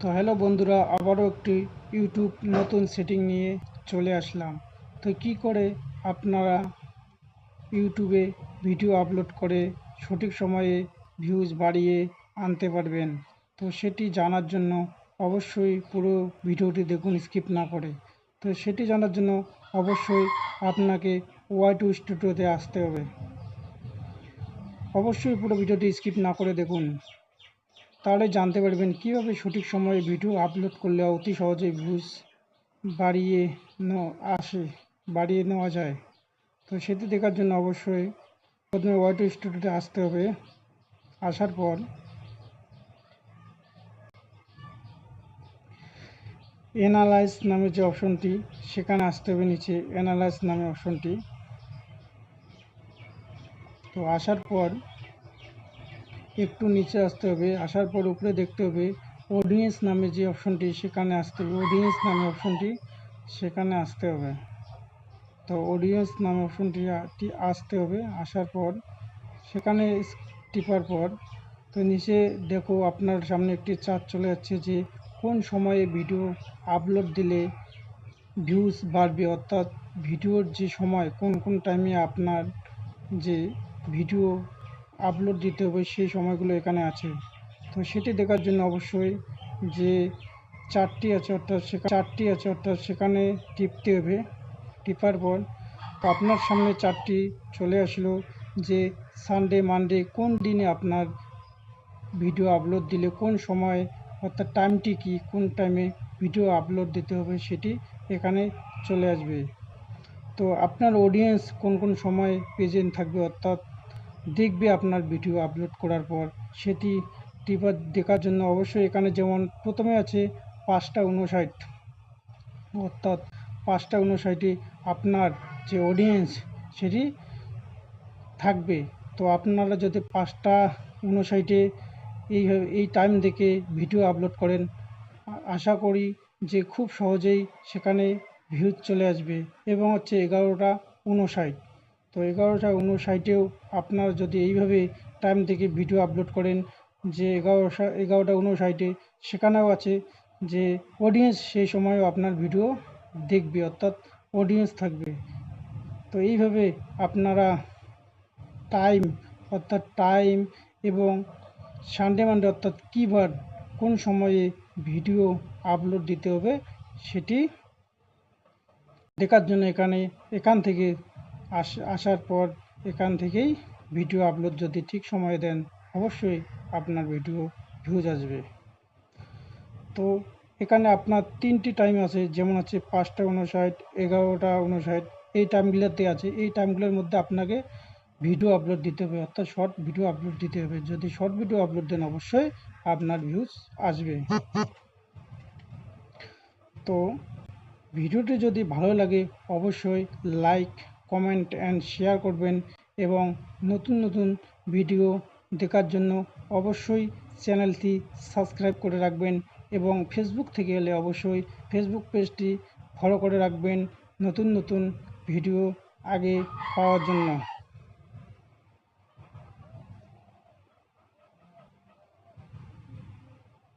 তো হ্যালো বন্ধুরা, আবারও একটি ইউটিউব নতুন সেটিং নিয়ে চলে আসলাম। তো কি করে আপনারা ইউটিউবে ভিডিও আপলোড করে সঠিক সময়ে ভিউজ বাড়িয়ে আনতে পারবেন, তো সেটি জানার জন্য অবশ্যই পুরো ভিডিওটি দেখুন স্কিপ না করে। তো সেটি জানার জন্য অবশ্যই আপনাকে ওয়াই2 স্টুডিওতে আসতে হবে। অবশ্যই পুরো ভিডিওটি স্কিপ না করে দেখুন, তাহলে জানতে পারবেন কীভাবে সঠিক সময়ে ভিডিও আপলোড করলে অতি সহজে ভিউজ বাড়িয়ে বাড়িয়ে নেওয়া যায়। তো সেটি দেখার জন্য অবশ্যই প্রথমে ওয়াই2 স্টুডিওতে আসতে হবে। আসার পর অ্যানালাইজ নামে যে অপশনটি, সেখানে আসতে হবে। নিচে অ্যানালাইজ নামে অপশনটি, তো আসার পর একটু নিচে আসতে হবে। আসার পর উপরে দেখতে হবে অডিয়েন্স নামে যে অপশনটি, সেখানে আসতে হবে। অডিয়েন্স নামে অপশনটি সেখানে আসতে হবে। তো অডিয়েন্স নামে অপশনটি আসতে হবে। আসার পর সেখানে টিপার পর তো নিচে দেখো আপনার সামনে একটি চার্ট চলে যাচ্ছে যে কোন সময়ে ভিডিও আপলোড দিলে ভিউজ বাড়বে, অর্থাৎ ভিডিওর যে সময়, কোন কোন টাইমে আপনার যে ভিডিও আপলোড দিতে হবে সেই সময়গুলো এখানে আছে। তো সেটি দেখার জন্য অবশ্যই যে চারটি আছে অর্থাৎ সেখানে টিপতে হবে। টিপার পর তো আপনার সামনে চারটি চলে আসলো যে সানডে, মানডে, কোন দিনে আপনার ভিডিও আপলোড দিলে কোন সময়, অর্থাৎ টাইমটি কি, কোন টাইমে ভিডিও আপলোড দিতে হবে সেটি এখানে চলে আসবে। তো আপনার অডিয়েন্স কোন কোন সময় প্রেজেন্ট থাকবে, অর্থাৎ দেখবে আপনার ভিডিও আপলোড করার পর, সেটি টিপার দেখার জন্য অবশ্যই এখানে যেমন প্রথমে আছে 5:59, অর্থাৎ 5:59 আপনার যে অডিয়েন্স সেটি থাকবে। তো আপনারা যদি 5:59 এই টাইম দেখে ভিডিও আপলোড করেন, আশা করি যে খুব সহজেই সেখানে ভিউজ চলে আসবে। এবং হচ্ছে 11:59, তো 11:59-এও আপনারা যদি এইভাবে টাইম দেখে ভিডিও আপলোড করেন যে 11:59, সেখানেও আছে যে অডিয়েন্স সেই সময়ও আপনার ভিডিও দেখবে, অর্থাৎ অডিয়েন্স থাকবে। তো এইভাবে আপনারা টাইম এবং সানডে, মানডে অর্থাৎ কী বার, কোন সময়ে ভিডিও আপলোড দিতে হবে সেটি দেখার জন্য এখান থেকে আসার পর এখান থেকেই ভিডিও আপলোড যদি ঠিক সময়ে দেন, অবশ্যই আপনার ভিডিও ভিউজ আসবে। তো এখানে আপনার 3টি টাইম আছে, যেমন হচ্ছে 5:59, 11:59, এই টাইমগুলোতে আছে। এই টাইমগুলোর মধ্যে আপনাকে ভিডিও আপলোড দিতে হবে, অর্থাৎ শর্ট ভিডিও আপলোড দিতে হবে। যদি শর্ট ভিডিও আপলোড দেন, অবশ্যই আপনার ভিউজ আসবে। তো ভিডিওটি যদি ভালো লাগে অবশ্যই লাইক, কমেন্ট অ্যান্ড শেয়ার করবেন, এবং নতুন নতুন ভিডিও দেখার জন্য অবশ্যই চ্যানেলটি সাবস্ক্রাইব করে রাখবেন, এবং ফেসবুক থেকে এলে অবশ্যই ফেসবুক পেজটি ফলো করে রাখবেন নতুন নতুন ভিডিও আগে পাওয়ার জন্য।